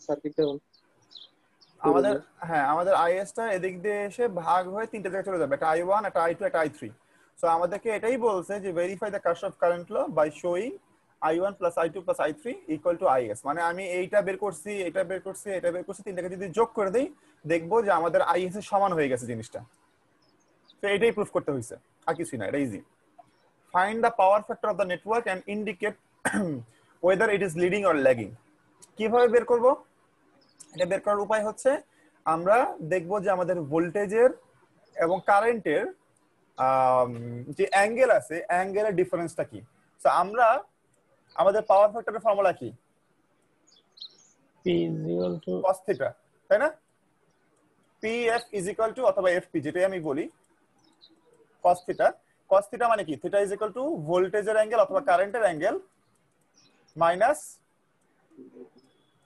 সার্কিটটা আমাদের হ্যাঁ আমাদের আইএসটা এদিক দিয়ে এসে ভাগ হয়ে তিনটে জায়গায় চলে যাবে, একটা I1, একটা I2, একটা I3। সো আমাদেরকে এটাই বলছে যে verify the Kirchhoff current law by showing I1 plus I2 plus I3 equal to IS। মানে আমি এইটা বের করছি, এটা বের করছি, এটা বের করছি, তিনটাকে যদি যোগ করে দেই দেখবো যে আমাদের IS এর সমান হয়ে গেছে জিনিসটা। তো এটাই প্রুফ করতে হয়েছে, আর কিছুই না, এটা easy. Find the power factor of the network and indicate whether it is leading or lagging. কিভাবে বের করব? এটা বের করার উপায় হচ্ছে আমরা দেখব যে আমাদের ভোল্টেজের এবং কারেন্টের যে অ্যাঙ্গেল আছে, অ্যাঙ্গেলের ডিফারেন্সটা কি। তো আমরা আমাদের পাওয়ার ফ্যাক্টরের ফর্মুলা কি? P is equal to cos theta, তাই না? PF ইজ ইকুয়াল টু অথবা FP যেটাই আমি বলি cos থিটা। cos থিটা মানে কি? থিটা ইজ ইকুয়াল টু ভোল্টেজের অ্যাঙ্গেল অথবা কারেন্টের অ্যাঙ্গেল মাইনাস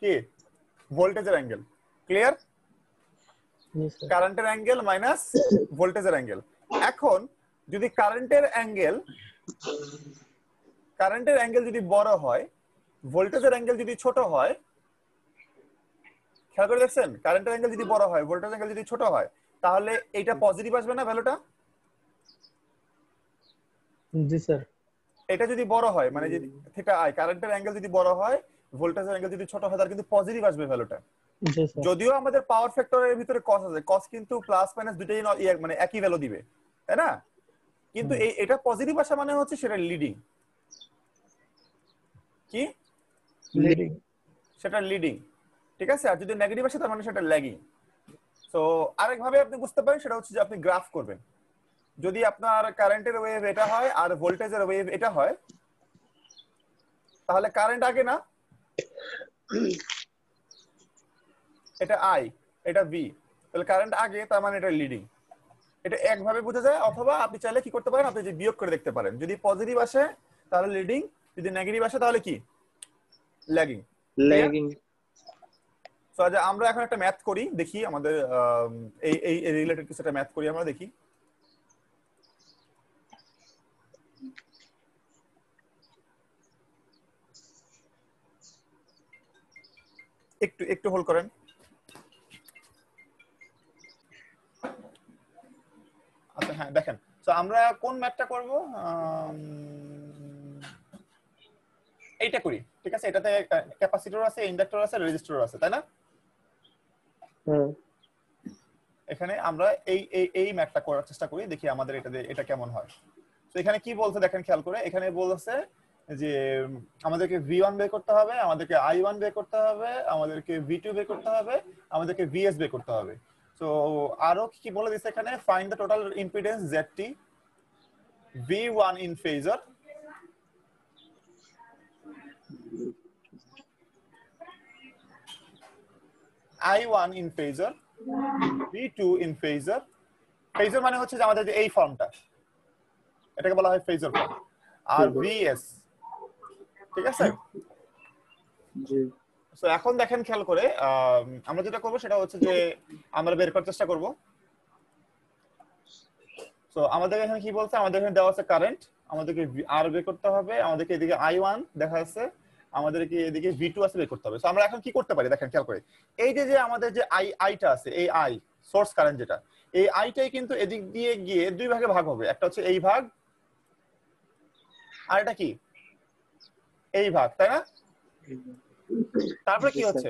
কি ভোল্টেজের অ্যাঙ্গেল। ক্লিয়ার? yes, sir. কারেন্টের অ্যাঙ্গেল মাইনাস ভোল্টেজের অ্যাঙ্গেল। এখন যদি কারেন্টের অ্যাঙ্গেল যদি বড় হয়, ভোল্টেজের অ্যাঙ্গেল যদি ছোট হয়, খেয়াল করে দেখছেন কারেন্টের অ্যাঙ্গেল যদি বড় হয়, ভোল্টেজ অ্যাঙ্গেল যদি ছোট হয়, তাহলে এটা পজিটিভ আসবে না ভ্যালুটা? জি স্যার। এটা যদি বড় হয় মানে যদি থিটা আই, কারেন্টের অ্যাঙ্গেল যদি বড় হয়, ভোল্টেজের অ্যাঙ্গেল যদি ছোট হয়, তাহলে কিন্তু পজিটিভ আসবে ভ্যালুটা। জি স্যার। যদিও আমাদের পাওয়ার ফ্যাক্টরের ভিতরে কস আছে, কস কিন্তু প্লাস মাইনাস দুটেই মানে একই ভ্যালু দিবে, তাই না? কিন্তু এটা পজিটিভ আসা মানে হচ্ছে সেটা লিডিং। কি লিডিং। সেটা লিডিং, ঠিক আছে? আর যদি নেগেটিভ আসে তার মানে সেটা ল্যাগিং। তো আরেকভাবে আপনি বুঝতে পারেন সেটা হচ্ছে যে আপনি গ্রাফ করবেন। যদি আপনার কারেন্টের ওয়েভ এটা হয় আর ভোল্টেজের ওয়েভ এটা হয়, তাহলে কারেন্ট আগে না, এটা আই, এটা ভি, তাহলে কারেন্ট আগে, তার মানে এটা লিডিং। এটা একভাবে বোঝা যায়। অথবা আপনি চাইলে কি করতে পারেন, আপনি যে বিয়োগ করে দেখতে পারেন, যদি পজিটিভ আসে তাহলে লিডিং, যদি নেগেটিভ আসে তাহলে কি ল্যাগিং। ক্লিয়ার? ল্যাগিং। সো আজ আমরা এখন একটা ম্যাথ করি, দেখি আমাদের এই এই রিলেটেড কিছু একটা ম্যাথ করি আমরা, দেখি। একটু একটু হোল্ড করেন। আচ্ছা হ্যাঁ দেখেন, তো আমরা কোন ম্যাথটা করব? এইটা করি, ঠিক আছে? এটাতে ক্যাপাসিটর আছে, ইন্ডাক্টর আছে, রেজিস্টর আছে, তাই না? হ্যাঁ। এখানে আমরা এই এই এই ম্যাথটা করার চেষ্টা করি, দেখি আমাদের এটা কেমন হয়। তো এখানে কি বলছে দেখেন খেয়াল করে, এখানে বলছে যে আমাদেরকে V1 বের করতে হবে, আমাদেরকে I1 বের করতে হবে, আমাদেরকে V2 বের করতে হবে, আমাদেরকে VS বের করতে হবে। তো আরো কি বলে দিচ্ছে এখানে, find the total impedance ZT, V1 in phasor, I1 in phasor, V2 in phasor. Phasor মানে হচ্ছে যে আমাদের যে এই ফর্মটা, এটাকে বলা হয় ফেজার ফর্ম। আর VS, ঠিক আছে? জি। তো এখন দেখেন খেয়াল করে, আমরা যেটা করবো সেটা হচ্ছে যে আমরা বের করার চেষ্টা করব। তো আমাদের এখানে কি বলছে, আমাদের এখানে দেওয়া আছে কারেন্ট, আমাদেরকে আর বের করতে হবে, আমাদেরকে এদিকে I1 দেখা যাচ্ছে, আমাদেরকে এদিকে V2 আছে বের করতে হবে। তো আমরা এখন কি করতে পারি দেখেন খেয়াল করে, এই যে আমাদের যে আইটা আছে, এই আই সোর্স কারেন্ট যেটা, এই আইটাই কিন্তু এদিক দিয়ে গিয়ে দুই ভাগে ভাগ হবে, একটা হচ্ছে এই ভাগ আর এটা কি এই ভাগ, তাই না? তারপরে কি হচ্ছে,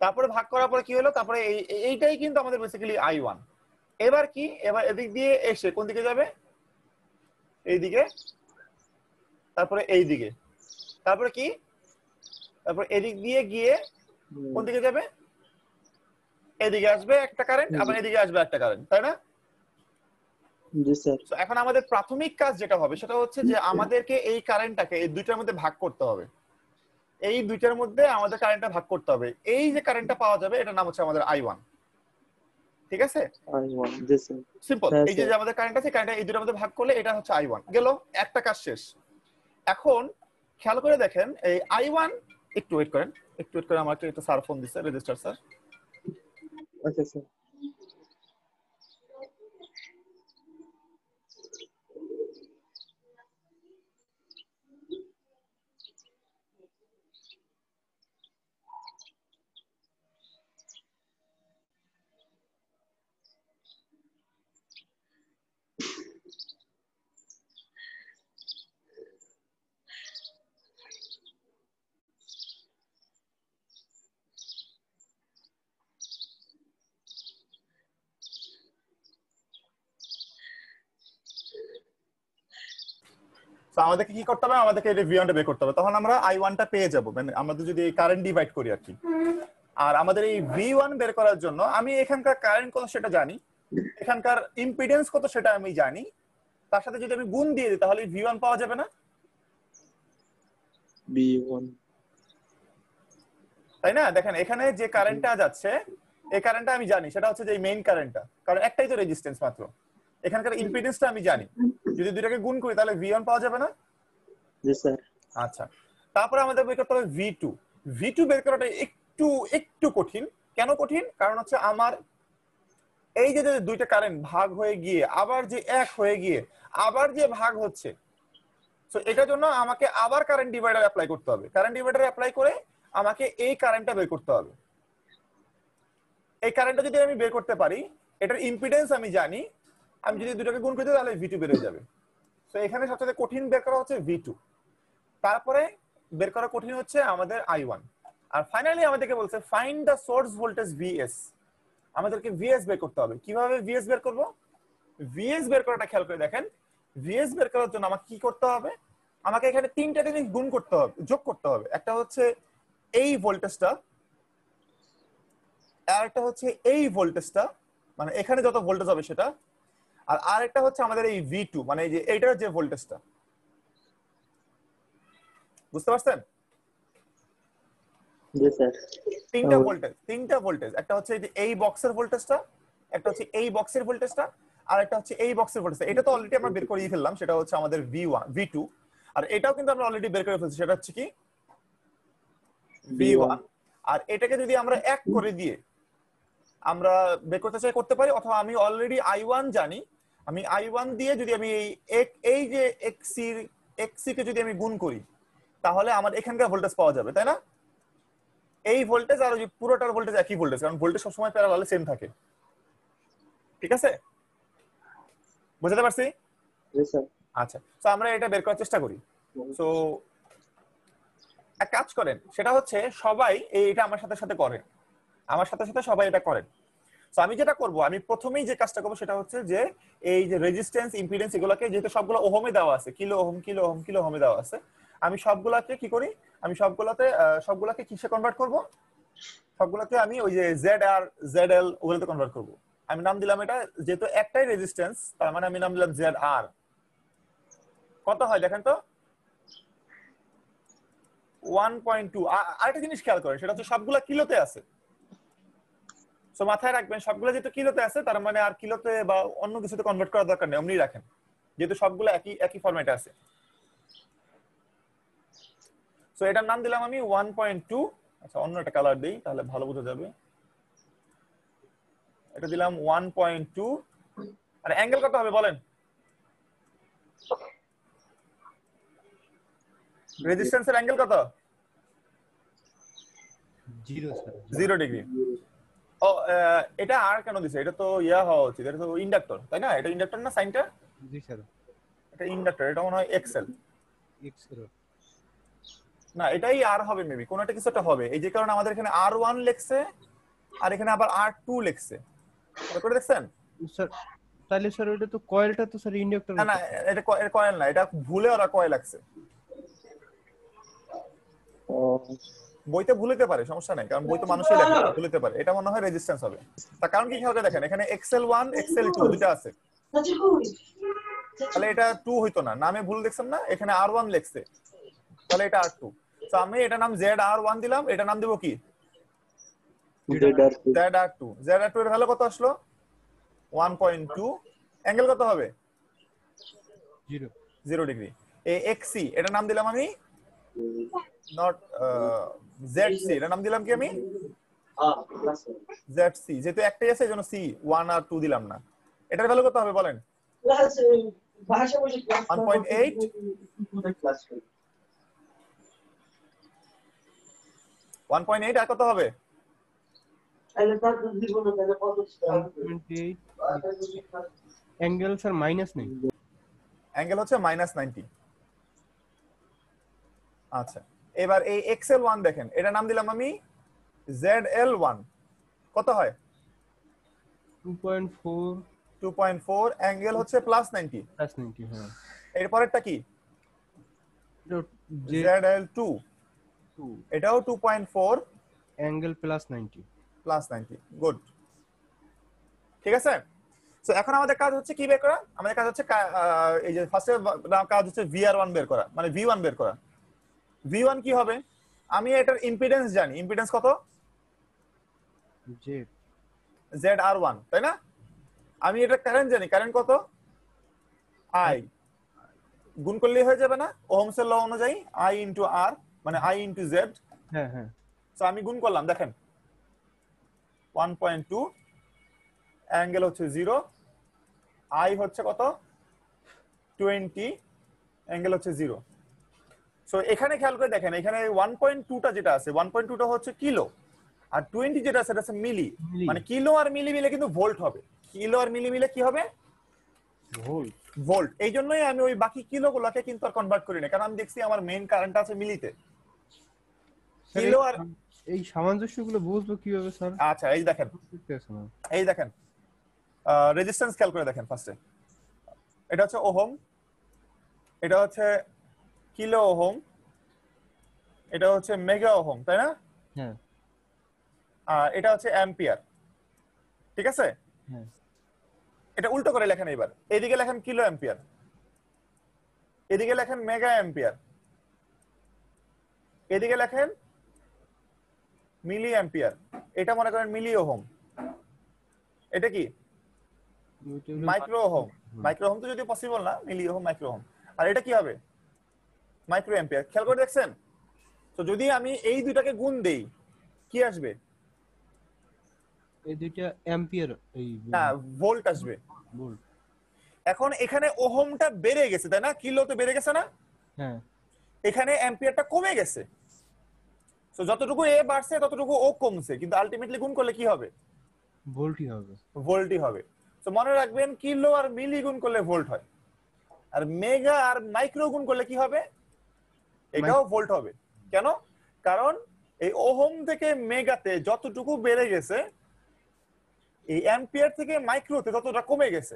তারপরে ভাগ করার পরে কি হলো, তারপরে এইটাই কিন্তু আমাদের বেসিক্যালি I1। এবার কি, এবার এদিক দিয়ে এসে কোন দিকে যাবে, এইদিকে, তারপরে এই দিকে, তারপরে কি, তারপর এদিক দিয়ে গিয়ে কোন দিকে যাবে, এদিকে আসবে একটা কারেন্ট, আবার এদিকে আসবে একটা কারেন্ট, তাই না? জি স্যার। তো এখন আমাদের প্রাথমিক কাজ যেটা হবে সেটা হচ্ছে যে আমাদেরকে এই কারেন্টটাকে এই দুইটার মধ্যে ভাগ করতে হবে, এই দুইটার মধ্যে আমাদের কারেন্টটা ভাগ করতে হবে। এই যে কারেন্টটা পাওয়া যাবে এটার নাম হচ্ছে আমাদের I1, ঠিক আছে? I1, জি স্যার। সিম্পল। হ্যাঁ এই যে স্যার। আমাদের কারেন্ট আছে, কারেন্টটা এই দুটোর মধ্যে ভাগ করলে এটা হচ্ছে I1 গেল, একটা কাজ শেষ। এখন খেয়াল করে দেখেন এই I1, একটু ওয়েট করেন, একটু ওয়েট করেন, আমাকে একটা স্যার ফোন দিচ্ছে, রেজিস্টার স্যার। আচ্ছা স্যার। তো আমাদেরকে কি করতে হবে, আমাদেরকে এই V1 টা বের করতে হবে, তখন আমরা I1 টা পেয়ে যাব, মানে আমাদের যদি কারেন্ট ডিভাইড করি আর কি। আর আমাদের এই V1 বের করার জন্য আমি এখানকার কারেন্ট কত সেটা জানি, এখানকার ইম্পিডেন্স কত সেটা আমি জানি, তার সাথে যদি আমি গুণ দিয়ে দিই তাহলে V1 পাওয়া যাবে না? B1 তাই না? দেখেন এখানে যে কারেন্টটা যাচ্ছে, এই কারেন্টটা আমি জানি, সেটা হচ্ছে যে এই মেইন কারেন্টটা, কারণ একটাই তো রেজিস্ট্যান্স মাত্র। এখানকার ইম্পিডেন্সটা আমি জানি, যদি দুটাকে গুণ করি তাহলে V1 পাওয়া যাবে না? জি স্যার। আচ্ছা, তারপরে আমাদের বের করতে হবে V2। V2 বের করাটা একটু একটু কঠিন। কেন কঠিন? কারণ হচ্ছে আমার এই যে দুইটা কারেন্ট ভাগ হয়ে গিয়ে আবার যে এক হয়ে গিয়ে আবার যে ভাগ হচ্ছে, সো এটার জন্য আমাকে আবার কারেন্ট ডিভাইডার অ্যাপ্লাই করতে হবে। কারেন্ট ডিভাইডার অ্যাপ্লাই করে আমাকে এই কারেন্টটা বের করতে হবে। এই কারেন্টটা যদি আমি বের করতে পারি, এটার ইম্পিডেন্স আমি জানি, আমি যদি দুটোকে গুণ করি তাহলে V2 বের হয়ে যাবে। তো এখানে সবচেয়ে কঠিন বের করা হচ্ছে V2, তারপরে বের করা কঠিন হচ্ছে আমাদের I1, আর ফাইনালি আমাদেরকে বলছে find the source voltage VS। আমাদেরকে VS বের করতে হবে। কিভাবে VS বের করব? VS বের করাটা খেয়াল করে দেখেন, VS বের করার জন্য আমাকে কি করতে হবে, আমাকে এখানে তিনটা জিনিস গুণ করতে হবে, যোগ করতে হবে। একটা হচ্ছে এই ভোল্টেজটা, আর একটা হচ্ছে এই ভোল্টেজটা, মানে এখানে যত ভোল্টেজ হবে সেটা, আর আরেকটা হচ্ছে আমাদের এই V2, মানে এই যে এইটার যে ভোল্টেজটা। বুঝতে পারছেন? জি স্যার। তিনটা ভোল্টেজ, একটা হচ্ছে এই বক্সের ভোল্টেজটা, একটা হচ্ছে এই বক্সের ভোল্টেজটা, আর একটা হচ্ছে এই বক্সের ভোল্টেজটা। এটা তো অলরেডি আমরা বের করে ফেললাম, সেটা হচ্ছে আমাদের V1 V2, আর এটাও কিন্তু আমরা অলরেডি বের করে ফেলছি, সেটা হচ্ছে কি V1। আর এটাকে যদি আমরা এক করে দিয়ে আমরা বের করতে চাই করতে পারি, অথবা আমি অলরেডি I1 জানি, আমি I1 দিয়ে যদি আমি এই যে XC কে যদি আমি গুণ করি তাহলে আমার এখানকার ভোল্টেজ পাওয়া যাবে, তাই না? এই ভোল্টেজ আর ওই পুরোটার ভোল্টেজ একই ভোল্টেজ, কারণ ভোল্টেজ সবসময় প্যারালালে সেম থাকে। ঠিক আছে, বুঝতে পারছি? জি স্যার। আচ্ছা, তো আমরা এটা বের করার চেষ্টা করি। তো এক কাজ করেন, সেটা হচ্ছে সবাই এইটা আমার সাথে সাথে করেন, আমার সাথে সাথে সবাই এটা করেন। তো আমি যেটা করব, আমি প্রথমেই যে কাজটা করবো সেটা হচ্ছে যে এই যে রেজিস্ট্যান্স ইম্পিডেন্স এগুলোকে, যেহেতু সবগুলো ওহমে দেওয়া আছে, kilo ohm kilo ohm kilo ওহমে দেওয়া আছে, আমি সবগুলাকে কি করি, আমি সবগুলাকে কিসে কনভার্ট করব, সবগুলোকে আমি ওই যে ZR ZL ওগুলোতে কনভার্ট করব। আমি নাম দিলাম এটা, যেহেতু একটাই রেজিস্ট্যান্স তার মানে আমি নাম দিলাম ZR। কত হয় দেখেন তো, 1.2। আরেকটা জিনিস খেয়াল করেন, সেটা হচ্ছে সবগুলা কিলোতে আছে। সো মাথায় রাখবেন, সবগুলো যেহেতু কিলোতে আছে তার মানে আর কিলোতে বা অন্য কিছুতে কনভার্ট করার দরকার নেই, অমনি রাখেন, যেহেতু সবগুলো একই একই ফরম্যাটে আছে। সো এটার নাম দিলাম আমি 1.2। আচ্ছা, অন্য একটা কালার দেই তাহলে ভালো বোঝা যাবে। এটা দিলাম 1.2। আর অ্যাঙ্গেল কত হবে বলেন? রেজিস্ট্যান্সের অ্যাঙ্গেল কত? 0 ডিগ্রি। ও, এটা আর কেন দিছে? এটা তো ইয়া হওয়া উচিত, এটা তো ইন্ডাক্টর, তাই না? এটা ইন্ডাক্টর না সাইনটা? জি স্যার। এটা ইন্ডাক্টর, এটা মনে হয় এক্সেল। এক্সেল না, এটাই আর হবে মেবি, কোন একটা কিছু একটা হবে। এই যে কারণে আমাদের এখানে R1 লেখছে আর এখানে আবার R2 লেখছে, করে দেখছেন? স্যার, তাহলে স্যার ওটা তো কয়েলটা তো স্যার ইন্ডাক্টর। না না, এটা কয়েল না, এটা ভুলে ওরা কয়েল লাগছে। বইতে ভুলেতে পারে, সমস্যা নাই, কারণ বই তো মানুষই লেখে, ভুলেতে পারে। এটা মনে হয় রেজিস্ট্যান্স হবে। তার কারণ কি খেয়াল করে দেখেন, এখানে XL1 XL2 দুটো আছে, তাহলে এটা 2 হইতো না, নামে ভুল দেখছেন না, এখানে R1 লেখছে, তাহলে এটা R2। তো আমি এটা নাম ZR1 দিলাম, এটা নাম দেব কি ZR2। ZR2 এর ভ্যালু কত আসলো? 1.2। অ্যাঙ্গেল কত হবে? 0 ডিগ্রি। এই XC এটা নাম দিলাম আমি নট ZC, এটা নাম দিলাম কি আমি ZC, যেহেতু একটাই আছে এজন্য C 1 আর 2 দিলাম না। এটার ভ্যালু কত হবে বলেন? 1.8। 1.8 আর কত হবে? Angle sir -9। অ্যাঙ্গেল হচ্ছে -90। আচ্ছা, এবার এই XL1 দেখেন, এটা নাম দিলাম আমি ZL1। কত হয়? 2.4। 2.4। অ্যাঙ্গেল হচ্ছে +90। +90, হ্যাঁ। এরপরেরটা কি? ZL2 এটাও 2.4 অ্যাঙ্গেল প্লাস 90 প্লাস 90 গুড ঠিক আছে সো এখন আমাদের কাজ হচ্ছে কি বের করা আমাদের কাজ হচ্ছে এই যে ফার্স্টে কাজ হচ্ছে VR1 বের করা মানে V1 বের করা V1 কি হবে আমি এটার ইম্পিডেন্স জানি ইম্পিডেন্স কত জেড ZR1 তাই না আমি এটা কারেন্ট জানি কারেন্ট কত I গুণ করলেই হয়ে যাবে না ওহমস এর ল অনুযায়ী I ইনটু R মানে I ইনটু Z হ্যাঁ হ্যাঁ সো আমি গুণ করলাম দেখেন 1.2 অ্যাঙ্গেল হচ্ছে 0 I হচ্ছে কত 20 অ্যাঙ্গেল হচ্ছে 0 সো এখানে খেয়াল করে দেখেন এখানে 1.2 টা যেটা আছে 1.2 টা হচ্ছে কিলো আর 20 যেটা আছে সেটা হচ্ছে মিলি মানে কিলো আর মিলি মিলে কিন্তু ভোল্ট হবে কিলো আর মিলি মিলে কি হবে ভোল্ট ভোল্ট এই জন্যই আমি ওই বাকি কিলোগুলোকে কিন্তু আর কনভার্ট করি না কারণ আমি দেখছি আমার মেইন কারেন্ট আছে মিলিতে কিলো আর এই সামঞ্জস্যগুলো বুঝবো কিভাবে স্যার আচ্ছা এই দেখেন রেজিস্ট্যান্স খেয়াল করে দেখেন ফার্স্টে এটা হচ্ছে ওহম এটা হচ্ছে কিলো ওহম এটা হচ্ছে মেগা ওহম তাই না হ্যাঁ আর এটা হচ্ছে অ্যাম্পিয়ার ঠিক আছে হ্যাঁ এটা উল্টো করে লেখেন এবার এদিকে লেখেন কিলো অ্যাম্পিয়ার এদিকে লেখেন মেগা অ্যাম্পিয়ার এদিকে লেখেন মিলি অ্যাম্পিয়ার এটা মনে করেন মিলি ওহম এটা কি মাইক্রো ওহম মাইক্রো ওহম তো যদি পসিবল না মিলি ওহম মাইক্রো ওহম আর এটা কি হবে মাইক্রো অ্যাম্পিয়ার খেয়াল করে দেখছেন তো যদি আমি এই দুইটাকে গুণ দেই কি আসবে এই দুইটা অ্যাম্পিয়ার এই না ভোল্ট আসবে ভোল্ট এখন এখানে ওহমটা বেড়ে গেছে তাই না কিলোতে বেড়ে গেছে না হ্যাঁ এখানে অ্যাম্পিয়ারটা কমে গেছে তো যতটুকু এ বাড়ছে ততটুকু ও কমছে কিন্তু আলটিমেটলি গুণ করলে কি হবে ভোল্টই হবে ভোল্টই হবে তো মনে রাখবেন কিলো আর মিলি গুণ করলে ভোল্ট হয় আর মেগা আর মাইক্রো গুণ করলে কি হবে এটাও ভোল্ট হবে কেন কারণ এই ওহম থেকে মেগাতে যতটুকু বেড়ে গেছে এই অ্যাম্পিয়ার থেকে মাইক্রোতে ততটা কমে গেছে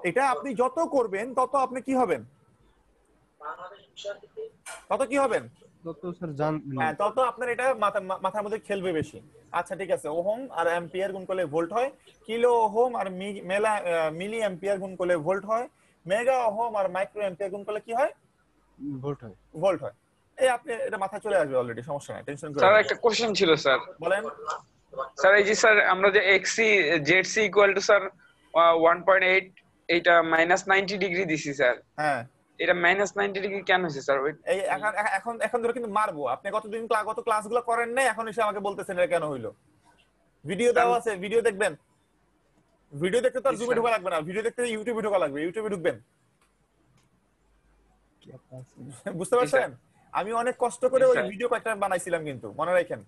এটা আপনি যত করবেন তত আপনি কি হবেন তত কি হবেন তত স্যার জান হ্যাঁ তত আপনার এটা মাথার মধ্যে খেলবে বেশি আচ্ছা ঠিক আছে ওহম আর অ্যাম্পিয়ার গুণ করলে ভোল্ট হয় কিলো ওহম আর মিলি অ্যাম্পিয়ার গুণ করলে ভোল্ট হয় মেগা ওহম আর মাইক্রো অ্যাম্পিয়ার গুণ করলে কি হয় ভোল্ট হয় ভোল্ট হয় এই আপনি এটা মাথা চলে আসবে অলরেডি সমস্যা নাই টেনশন করেন স্যার একটা কোশ্চেন ছিল স্যার বলেন স্যার এই যে স্যার আমরা যে XC ZC equal to sir 1.8 এটা -90 ডিগ্রি দিছি স্যার হ্যাঁ এটা -90 ডিগ্রি কেন হইছে স্যার এই এখন ধরে কিন্তু মারবো আপনি গত ক্লাসগুলো করেন না এখন এসে আমাকে বলতেছেন এটা কেন হইলো ভিডিও দেওয়া আছে ভিডিও দেখবেন ভিডিও দেখতে তো জুমে ঢোকা লাগবে না ভিডিও দেখতে ইউটিউবে ঢোকা লাগবে ইউটিউবে ঢুকবেন বুঝতে পারছেন আমি অনেক কষ্ট করে ওই ভিডিও কয়েকটা বানাইছিলাম কিন্তু মনে রাখেন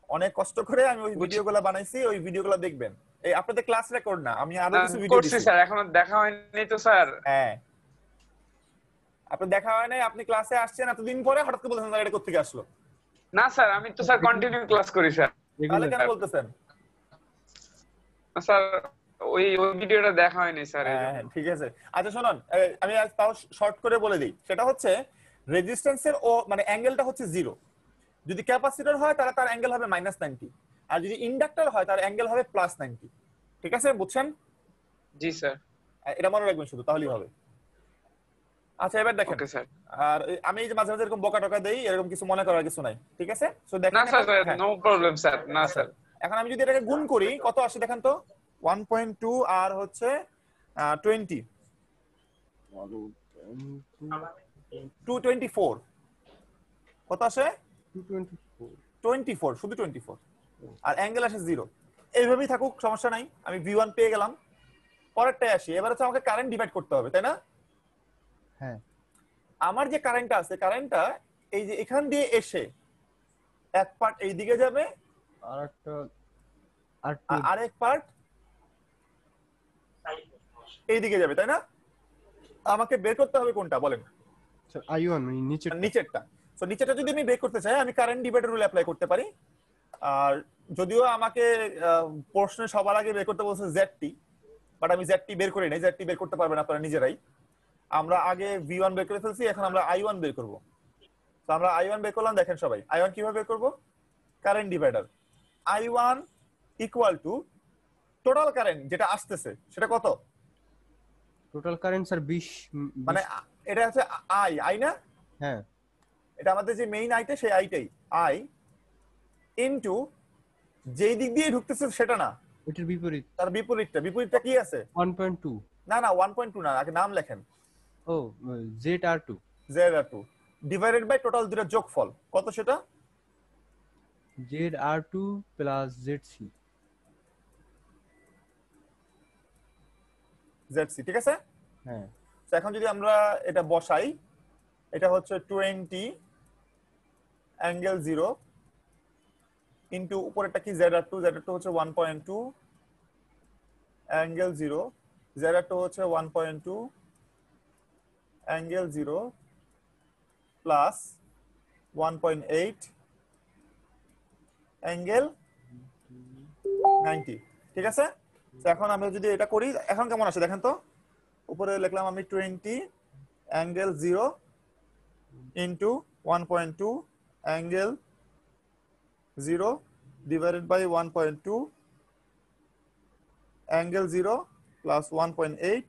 অনেক কষ্ট করে আমি ওই ভিডিওগুলো বানাইছি ওই ভিডিওগুলো দেখবেন এই আপনাদের ক্লাস রেকর্ড না আমি আরো কিছু ভিডিও দিছি স্যার এখনো দেখা হয়নি তো স্যার হ্যাঁ আপনি দেখা হয় নাই আপনি ক্লাসে আসছেন এতদিন পরে হঠাৎ করে বলছেন এটা কোথা থেকে আসলো না স্যার আমি তো স্যার কন্টিনিউ ক্লাস করি স্যার তাহলে কেন বলতেছেন স্যার ওই ভিডিওটা দেখা হয়নি স্যার হ্যাঁ ঠিক আছে আচ্ছা শুনুন আমি তাও শর্ট করে বলে দিই সেটা হচ্ছে রেজিস্ট্যান্সের ও মানে অ্যাঙ্গেলটা হচ্ছে 0 যদি ক্যাপাসিটর হয় তাহলে তার অ্যাঙ্গেল হবে -90 আর যদি ইন্ডাক্টর হয় তার অ্যাঙ্গেল হবে +90 ঠিক আছে বুঝছেন জি স্যার এটা মনে রাখবেন শুধু তাহলেই হবে আচ্ছা এবার দেখেন ওকে স্যার আর আমি এই যে মাঝে মাঝে এরকম বকা টকা দেই এরকম কিছু মনে করার কিছু নাই ঠিক আছে সো দেখেন না স্যার নো প্রবলেম স্যার না স্যার এখন আমি যদি এটাকে গুণ করি কত আসে দেখেন তো 1.2 আর হচ্ছে 20 224 কত আসে 24 শুধু 24 আর অ্যাঙ্গেল আসে 0 এইভাবেই থাকুক সমস্যা নাই আমি V1 পেয়ে গেলাম পরেরটায় আসি এবার হচ্ছে আমাকে কারেন্ট ডিভাইড করতে হবে তাই না হ্যাঁ আমার যে কারেন্টটা আছে কারেন্টটা এই যে এখান দিয়ে এসে এক পার্ট এই দিকে যাবে আর এক পার্ট এই দিকে যাবে তাই না আমাকে বের করতে হবে কোনটা বলেন I1 মানে নিচেরটা সো নিচেরটা যদি আমি বের করতে চাই আমি কারেন্ট ডিভাইডার রুল অ্যাপ্লাই করতে পারি আর যদিও আমাকে প্রশ্নে সবার আগে বের করতে বলছে ZT বাট আমি ZT বের করি নাই ZT বের করতে পারবেন আপনারা নিজেরাই আমরা আগে V1 বের করে ফেলছি, এখন আমরা I1 বের করব। তো আমরা I1 বের করলাম, দেখেন সবাই I1 কিভাবে বের করব? Current divider I1 equal to total current যেটা আসতেছে সেটা কত? টোটাল কারেন্ট স্যার 20 মানে এটা হচ্ছে আই না? হ্যাঁ এটা আমাদের যে মেইন আইটা সেই আইটাই আই ইনটু যেই দিক দিয়ে ঢুকতেছে সেটা না, এটার বিপরীত তার বিপরীতটা কি আছে? 1.2 না 1.2 না, আগে নাম লেখেন। ও ZR2 ZR2 divided by total দুটোর যোগফল কত সেটা? ZR2 প্লাস ZC, ঠিক আছে? হ্যাঁ তো এখন যদি আমরা এটা বসাই, এটা হচ্ছে 20 অ্যাঙ্গেল 0 ইনটু উপরেরটা কি ZR2 হচ্ছে 1.2 অ্যাঙ্গেল 0, ZR2 হচ্ছে 1.2 অ্যাঙ্গেল 0 প্লাস 1.8 অ্যাঙ্গেল 90, ঠিক আছে? তো এখন আমরা যদি এটা করি এখন কেমন আসে দেখেন তো। উপরে লিখলাম আমি 20 angle 0 into 1.2 angle 0 divided by 1.2 angle 0 plus 1.8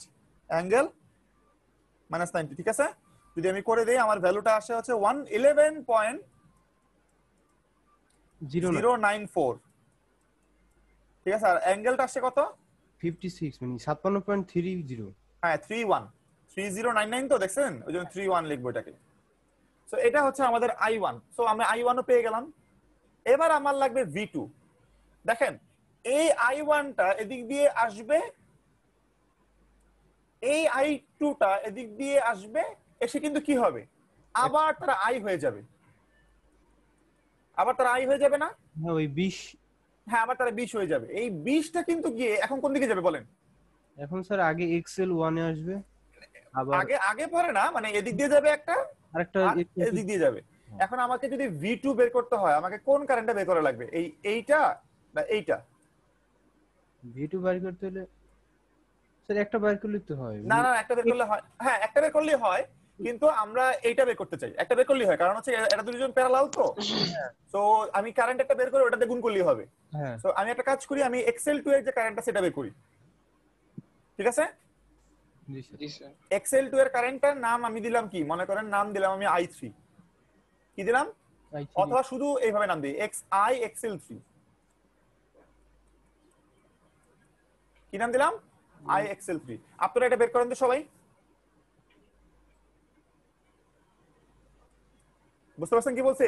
angle -90, ঠিক আছে? যদি আমি করে দেই আমার ভ্যালুটা আসে হচ্ছে 111.094, ঠিক আছে? আর অ্যাঙ্গেলটা আসছে কত? 56 মানে 56.30। হ্যাঁ 3099 তো দেখছেন, ওই জন্য 31 লিখবো এটাকে। সো এটা হচ্ছে আমাদের I1। সো আমরা I1 ও পেয়ে গেলাম। এবার আমার লাগবে V2। দেখেন এই I1টা এদিক দিয়ে আসবে, এই I2টা এদিক দিয়ে আসবে, এসে কিন্তু কি হবে? আবার তারা I হয়ে যাবে, না? হ্যাঁ ওই 20 হ্যাঁ আবার তারা 20 হয়ে যাবে। এই 20টা কিন্তু গিয়ে এখন কোন দিকে যাবে বলেন? এখন স্যার আগে এক্সেল 1 এ আসবে, আবার আগে পরে না, মানে এদিক দিয়ে যাবে একটা, আরেকটা আর এদিক দিয়ে যাবে। এখন আমাকে যদি V2 বের করতে হয়, আমাকে কোন কারেন্টটা বের করা লাগবে? এইটা না এইটা? V2 বের করতে হলে স্যার একটা বের করলে তো হয়। না একটা বের করলে হয়, হ্যাঁ একটা বের করলেই হয়, কিন্তু আমরা এইটা বের করতে চাই। একটা বের করলেই হয়, কারণ হচ্ছে এটা দুজন প্যারালাল তো। সো আমি কারেন্ট একটা বের করে ওটাতে গুণ করলেই হবে। হ্যাঁ সো আমি একটা কাজ করি, আমি XL2 এর যে কারেন্টটা সেটা বের করি, ঠিক আছে? জি স্যার। জি স্যার। XL2 এর কারেন্টটার নাম আমি দিলাম কি, মনে করেন নাম দিলাম আমি I3, কি দিলাম? অথবা শুধু এইভাবে নাম দিই XI XL3, কি নাম দিলাম? I XL3। আপনারা এটা বের করেন তো সবাই, বুঝতে পারছেন কি বলছে?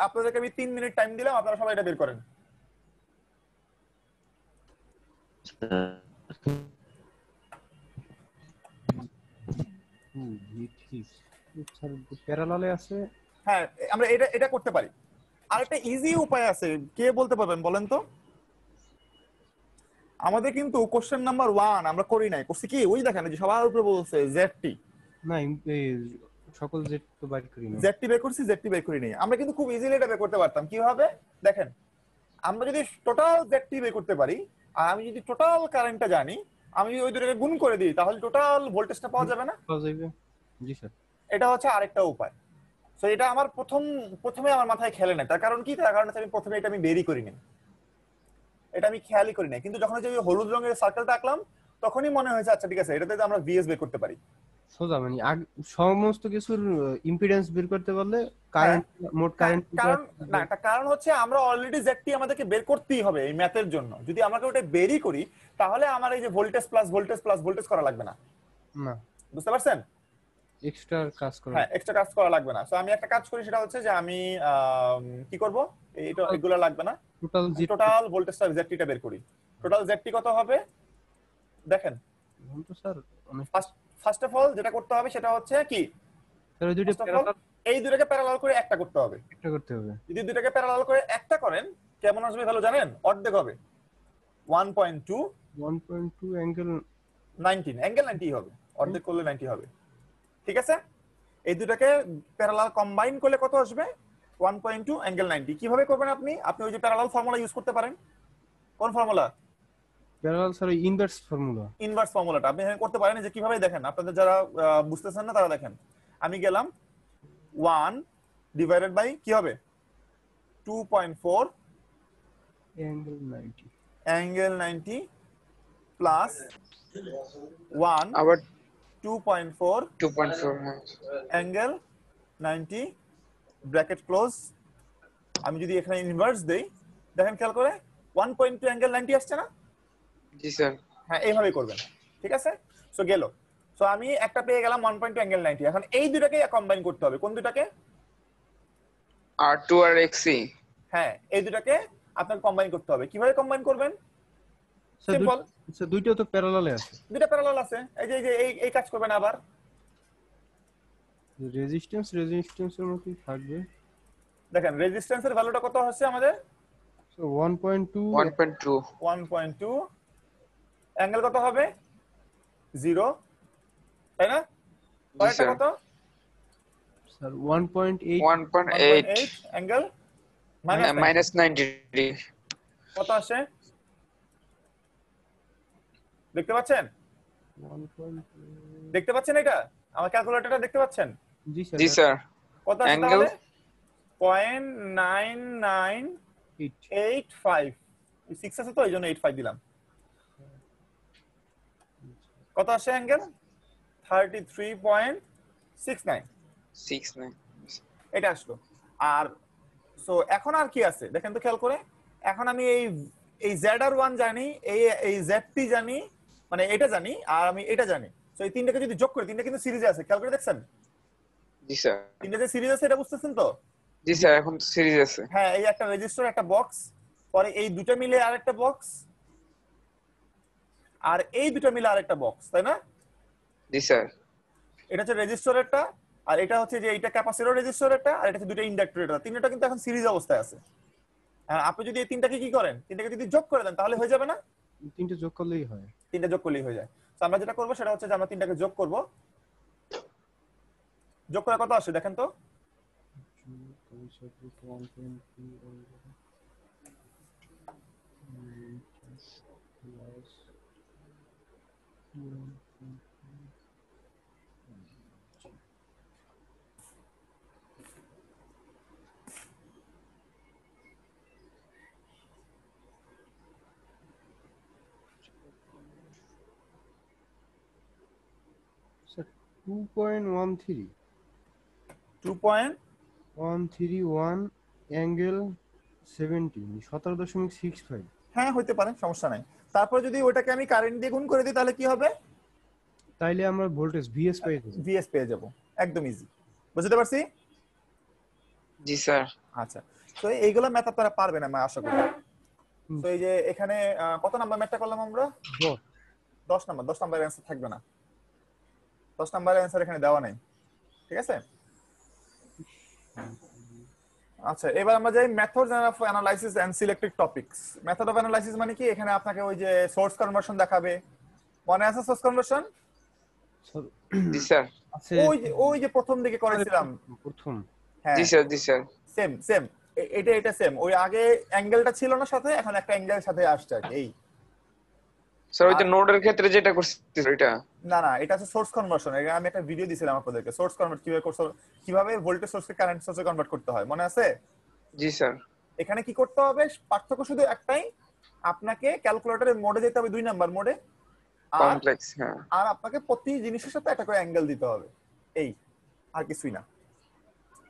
আপনাদেরকে আমি 3 মিনিট টাইম দিলাম, আপনারা সবাই এটা বের করেন। স্যার প্যারালালে আছে। হ্যাঁ আমরা এটা করতে পারি। আরেকটা ইজি উপায় আছে, কে বলতে পারবেন বলেন তো? আমাদের কিন্তু কোশ্চেন নাম্বার 1 আমরা করি নাই, করছি কি ওই দেখেন যে সবার উপরে বলছে ZT। না এই সকল জেড তো বাইর করি না। ZT বের করছি, ZT বের করি নাই। আমরা কিন্তু খুব ইজিলি এটা বের করতে পারতাম। কিভাবে দেখেন, আমরা যদি টোটাল ZT বের করতে পারি, আর আমি যদি টোটাল কারেন্টটা জানি, আমি যদি ওই দুটোকে গুণ করে দিই, তাহলে টোটাল ভোল্টেজটা পাওয়া যাবে না? পাওয়া যাবে। জি স্যার। এটা হচ্ছে আরেকটা উপায়। সো এটা আমার প্রথমে আমার মাথায় খেলে না। তার কারণ কি? তার কারণ হচ্ছে আমি প্রথমে এটা আমি বেরই করি নাই, এটা আমি খেয়ালই করি নাই। কিন্তু যখন যে হলুদ রঙের সার্কেলটা আঁকলাম, তখনই মনে হয়েছে আচ্ছা ঠিক আছে, এটাতে আমরা VS বের করতে পারি। সোজা মানে সমস্ত কিছুর ইম্পিডেন্স বের করতে পারলে কারেন্ট মোট কারেন্ট কারণ হচ্ছে আমরা অলরেডি ZT আমাদেরকে বের করতেই হবে এই ম্যাথের জন্য। যদি আমাকে ওটা বেরই করি, তাহলে আমার এই যে ভোল্টেজ প্লাস ভোল্টেজ করা লাগবে না। না বুঝতে পারছেন? এক্সট্রা কাজ করা। হ্যাঁ এক্সট্রা কাজ করা লাগবে না। সো আমি একটা কাজ করি, সেটা হচ্ছে যে আমি কি করব, এগুলো লাগবে না, টোটাল ভোল্টেজটা ZT-টা বের করি। টোটাল ZT কত হবে দেখেন তো স্যার। ফার্স্ট অফ অল যেটা করতে হবে সেটা হচ্ছে কি, স্যার দুটো প্যারালাল, এই দুটোকে প্যারালাল করে একটা করতে হবে। একটা করতে হবে। যদি দুটোকে প্যারালাল করে একটা করেন, কেমন আসবে ভালো জানেন? অর্ধেক হবে, 1.2 অ্যাঙ্গেল 19 অ্যাঙ্গেল 90 হবে। অর্ধেক করলে 90 হবে, ঠিক আছে? এই দুটোকে প্যারালাল কম্বাইন করলে কত আসবে? 1.2 অ্যাঙ্গেল 90। কিভাবে করবেন আপনি? আপনি ওই যে প্যারালাল ফর্মুলা ইউজ করতে পারেন। কোন formula? Parallel sir inverse formula. Inverse ফর্মুলাটা আপনি এখানে করতে পারেন, যে কিভাবে দেখেন, আপনাদের যারা বুঝতেছেন না তারা দেখেন। আমি গেলাম 1 ডিভাইডেড বাই কি হবে 2.4 অ্যাঙ্গেল 90 অ্যাঙ্গেল 90 প্লাস 1 আবার 2.4 2.4 হ্যাঁ অ্যাঙ্গেল 90 ব্র্যাকেট ক্লোজ। আমি যদি এখানে ইনভার্স দেই, দেখেন খেয়াল করে 1.2 অ্যাঙ্গেল 90 আসছে না? জি স্যার হ্যাঁ, এইভাবেই করবেন, ঠিক আছে? সো গেল। সো আমি একটা পেয়ে গেলাম 1.2 অ্যাঙ্গেল 90। এখন এই দুটাকে কম্বাইন করতে হবে। কোন দুটাকে? R2 আর XC হ্যাঁ, এই দুটাকে আপনাকে কম্বাইন করতে হবে। কিভাবে কম্বাইন করবেন? স্যার সিম্পল, স্যার দুইটাও তো প্যারালালে আছে। দুটো প্যারালাল আছে। এই কাজ করবেন আবার। রেজিস্ট্যান্সের মতই থাকবে। দেখেন রেজিস্ট্যান্সের ভ্যালুটা কত হচ্ছে আমাদের? সো 1.2 1.2 অ্যাঙ্গেল কত হবে? 0, তাই না? পরেরটা কত? স্যার 1.8 1.8 অ্যাঙ্গেল মাইনাস 90 ডিগ্রি কত আসে দেখতে পাচ্ছেন? 1.2 দেখতে পাচ্ছেন এটা? আমার ক্যালকুলেটরটা দেখতে পাচ্ছেন? জি স্যার কত আসে অ্যাঙ্গেল তাহলে? 0.9985। 6 আছে তো এইজন্য 85 দিলাম। কত আসে অ্যাঙ্গেল? 33.69। 69 এটা আসলো। আর সো এখন আর কি আছে দেখেন তো খেয়াল করে। এখন আমি এই ZR1 জানি, এই ZT জানি, মানে এটা জানি, আর আমি এটা জানি। সো এই তিনটাকে যদি যোগ করি, তিনটা কিন্তু সিরিজে আছে, খেয়াল করে দেখছেন? জি স্যার তিনটা যে সিরিজ আছে এটা বুঝতেছেন তো? জি স্যার এখন সিরিজ আছে হ্যাঁ, এই একটা রেজিস্টার, একটা বক্স, পরে এই দুটো মিলে আরেকটা বক্স, আর এই দুটো মিলে আরেকটা বক্স, তাই না? জি স্যার এটা হচ্ছে রেজিস্টরেরটা, আর এটা হচ্ছে যে এটা ক্যাপাসিটর রেজিস্টরেরটা, আর এটা হচ্ছে দুটো ইন্ডাক্টরেরটা। তিনটা কিন্তু এখন সিরিজ অবস্থায় আছে। আর আপনি যদি এই তিনটাকে কি করেন, তিনটাকে যদি যোগ করে দেন তাহলে হয়ে যাবে না? তিনটে যোগ করলেই হয়। তিনটা যোগ করলেই হয়ে যায়। তো আমরা যেটা করবো সেটা হচ্ছে যে আমরা তিনটাকে যোগ করব। যোগ করে কত আসে দেখেন তো? Sir 2.13 2.1 angle 17.65। হ্যাঁ, হইতে পারে, সমস্যা নাই। তারপর যদি ওটাকে আমি কারেন্ট দিয়ে গুণ করে দিই তাহলে কি হবে? তাইলে আমরা ভোল্টেজ ভিএস পেয়ে যাবো। ভিএস পেয়ে যাব। একদম ইজি, বুঝতে পারছি? জি স্যার আচ্ছা, তো এইগুলা ম্যাথ আপনারা পারবেন আমি আশা করি। তো এই যে এখানে কত নাম্বার ম্যাথটা করলাম আমরা? 10 নাম্বার। 10 নাম্বারের অ্যানসার থাকবে না। 10 নাম্বারের অ্যানসার এখানে দেওয়া নাই, ঠিক আছে? আচ্ছা, এবার আমরা যাই methods of analysis and selected topics. Method of analysis মানে কি? এখানে আপনাকে ওই যে সোর্স কনভার্সন দেখাবে। মনে আছে সোর্স কনভার্সন? জি স্যার আছে ওই যে প্রথম দিকে করেছিলাম প্রথম। হ্যাঁ, জি স্যার জি স্যার সেম এটা সেম। ওই আগে অ্যাঙ্গেলটা ছিল না সাথে, এখন একটা অ্যাঙ্গেলের সাথে আসছে আর কি। এই স্যার ওই যে নোডের ক্ষেত্রে যেটা করছি এটা না, এটা হচ্ছে সোর্স কনভার্সন। এটা আমি একটা ভিডিও দিয়েছিলাম আপনাদেরকে, সোর্স কনভার্ট কিভাবে করতে, কিভাবে ভোল্টেজ সোর্সকে কারেন্ট সোর্সে কনভার্ট করতে হয়, মনে আছে? জি স্যার এখানে কি করতে হবে? পার্থক্য শুধু একটাই, আপনাকে ক্যালকুলেটরের মোডে যেতে হবে, 2 নাম্বার মোডে, কমপ্লেক্স হ্যাঁ আর আপনাকে প্রতি জিনিসের সাথে একটা করে অ্যাঙ্গেল দিতে হবে। এই, আর কিছুই না।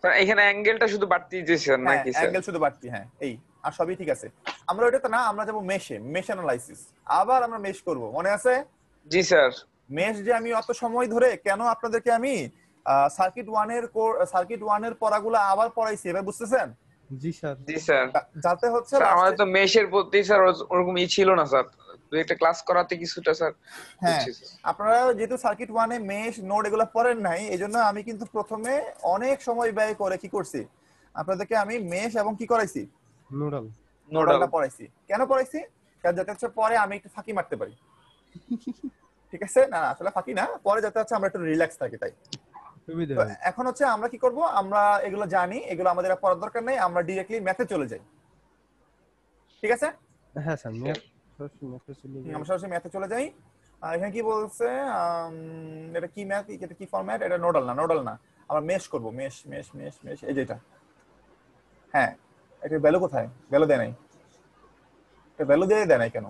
স্যার এখানে অ্যাঙ্গেলটা শুধু বাড়তি দিয়েছেন হ্যাঁ, নাকি স্যার অ্যাঙ্গেল শুধু বাড়তি, হ্যাঁ এই, আর সবই ঠিক আছে। আমরা ওটাতে না, আমরা যাব মেশ অ্যানালাইসিস। আবার আমরা মেশ করব, মনে আছে? জি স্যার মেশ যে আমি অত সময় ধরে কেন আপনাদেরকে আমি সার্কিট 1 এর পড়াগুলো আবার পড়াইছি, এবার বুঝতেছেন? জি স্যার জি স্যার যাতে হচ্ছে স্যার আমাদের তো মেশের প্রতি স্যার ওরকম ছিল না স্যার, দুই একটা ক্লাস করাতে কিছুটা স্যার হ্যাঁ, বুঝছি আপনারা যেহেতু সার্কিট 1 এ মেশ নোড এগুলো পড়েন নাই, এজন্য আমি কিন্তু প্রথমে অনেক সময় ব্যয় করে কি করছি, আপনাদেরকে আমি মেশ এবং কি করাইছি, নোডাল নোডালটা পড়াইছি। কেন পড়াইছি? কারণ যাতে হচ্ছে পরে আমি একটু ফাঁকি মারতে পারি। ঠিক আছে? না আসলে ফাঁকি না, পরে যাতে হচ্ছে আমরা একটু রিল্যাক্স থাকি তাই। সুবিধা তো হয়। এখন হচ্ছে আমরা কি করব, আমরা এগুলো জানি, এগুলো আমাদের আর পড়ার দরকার নেই, আমরা ডাইরেক্টলি ম্যাথে চলে যাই। ঠিক আছে? হ্যাঁ স্যার ম্যাথ সরাসরি ম্যাথে চলে যাই। আমরা সরাসরি ম্যাথে চলে যাই। এখানে কি বলছে, এটা কি ম্যাথ, এটা কি ফরম্যাট, এটা নোডাল না, আমরা মেশ করব, মেশ মেশ মেশ মেশ, এই যেটা। হ্যাঁ, এটা ভ্যালু কোথায়, ভ্যালু দেয় নাই, এটা ভ্যালু দেয় নাই কেন?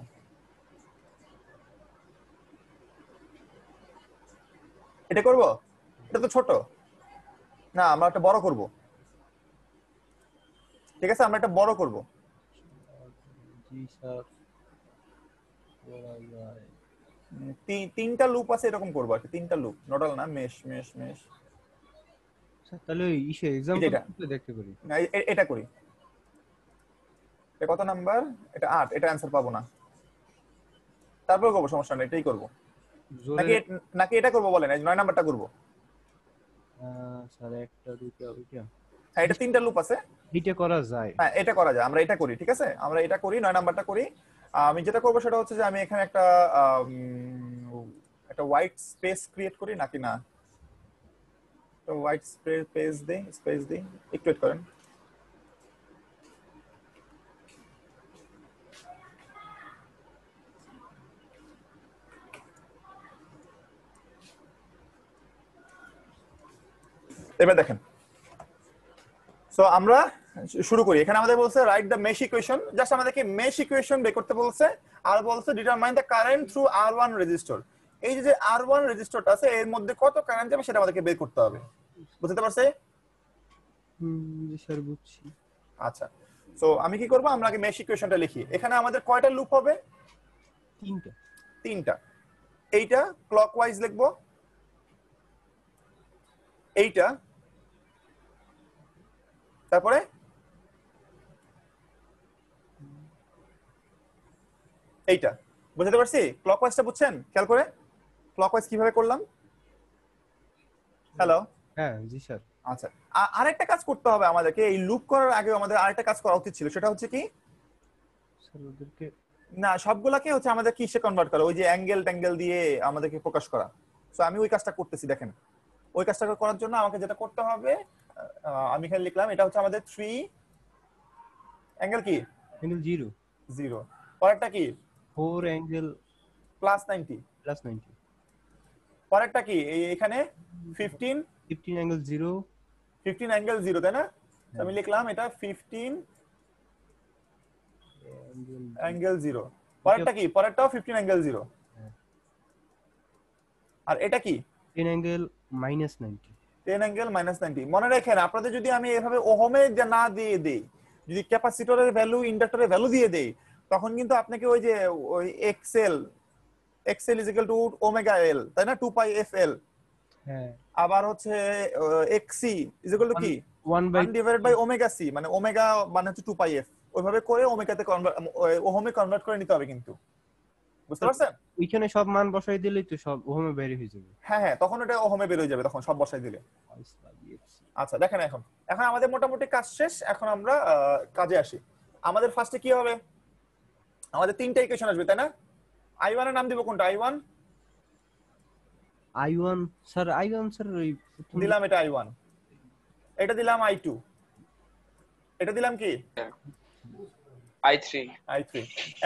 এটা করব, এটা তো ছোট না, আমরা একটা বড় করব। ঠিক আছে, আমরা একটা বড় করব। জি স্যার, করা যায়। তিনটা লুপ আছে, এরকম করবো আর কি, তিনটা লুপ, নোডাল না, মেশ মেশ মেশ। স্যার তাহলে ওই ইসে এক্সাম্পল দেখতে করি না, এটা করি। এটা কত নাম্বার? এটা 8, এটা অ্যানসার পাবো না, তারপর করবো, সমস্যা নেই, এটাই করবো। নাকি নাকি এটা করবো বলেন, 9 নাম্বারটা করবো? স্যার একটা দুইটা ওইটা, হ্যাঁ, এটা তিনটা লুপ আছে, এটা করা যায়। হ্যাঁ এটা করা যায়, আমরা এটা করি। ঠিক আছে, আমরা এটা করি, 9 নাম্বারটা করি। আমি যেটা করবো সেটা হচ্ছে যে আমি এখানে একটা হোয়াইট স্পেস ক্রিয়েট করি, নাকি না, তো হোয়াইট স্পেস দেই, একটু ওয়েট করেন। এবার দেখেন, সো আমরা শুরু করি। এখানে আমাদের বলছে write the mesh equation, just আমাদেরকে মেশ ইকুয়েশন বের করতে বলছে, আর বলছে determine the current through R1 resistor. এই যে R1 রেজিস্টরটা আছে, এর মধ্যে কত কারেন্ট যাবে সেটা আমাদেরকে বের করতে হবে। বুঝতে পারছে? জি স্যার, বুঝছি। আচ্ছা, সো আমি কি করব, আমরা আগে মেশ ইকুয়েশনটা লিখি। এখানে আমাদের কয়টা লুপ হবে? তিনটা। এইটা ক্লকওয়াইজ লিখবো, এইটা, তারপরে এইটা। বুঝতে পারছি? ক্লকওয়াইজটা বুঝছেন? খেয়াল করে ক্লকওয়াইজ কিভাবে করলাম। হ্যালো, হ্যাঁ জি স্যার। আচ্ছা, আরেকটা কাজ করতে হবে আমাদেরকে, এই লুপ করার আগে আমাদের আরেকটা কাজ করা উচিত ছিল, সেটা হচ্ছে কি, স্যার ওদেরকে না সবগুলাকে হচ্ছে আমাদের কিসে কনভার্ট করা, ওই যে অ্যাঙ্গেল ট্যাঙ্গেল দিয়ে আমাদেরকে প্রকাশ করা। সো আমি ওই কাজটা করতেছি। দেখেন, ওই কাজটা করার জন্য আমাকে যেটা করতে হবে, আমি এখানে লিখলাম, এটা হচ্ছে আমাদের 3 অ্যাঙ্গেল কি, অ্যাঙ্গেল 0। পরেরটা কি, 4 অ্যাঙ্গেল +90। +90। পরেরটা কি, এখানে 15 অ্যাঙ্গেল 0। 15 অ্যাঙ্গেল 0, তাই না? আমি লিখলাম এটা 15 অ্যাঙ্গেল 0। পরেরটা কি, পরেরটাও 15 অ্যাঙ্গেল 0। আর এটা কি, 10 অ্যাঙ্গেল -90। 10 অ্যাঙ্গেল -90। মনে রাখেন, আপনাদের যদি আমি এভাবে ওহমে না দিয়ে দেই, যদি ক্যাপাসিটরের ভ্যালু, ইন্ডাক্টরের ভ্যালু দিয়ে দেই, তখন কিন্তু আপনাকে ওই যে ওই এক্সএল ওমেগা এল, তাই না, 2πfl। হ্যাঁ, আবার হচ্ছে এক্সসি কি 1/ωc, মানে ওমেগা মানে হচ্ছে 2πf, ওইভাবে করে ওমেগাতে ওহমে কনভার্ট করে নিতে হবে কিন্তু। বুঝতে পারছেন? এখানে সব মান বসাই দিলেই তো সব ওহমে বের হয়ে যাবে। হ্যাঁ, তখন এটা ওহমে বের হয়ে যাবে, তখন সব বসাই দিলে। আচ্ছা দেখেন, এখন আমাদের মোটামুটি কাজ শেষ। এখন আমরা কাজে আসি। আমাদের ফার্স্টে কি হবে, আমাদের তিনটা ইকুয়েশন আসবে, তাই না? I1 এর নাম দিব কোনটা? I1 স্যার, স্যার ওই দিলাম, এটা I1। এটা দিলাম I2। এটা দিলাম কি, I3।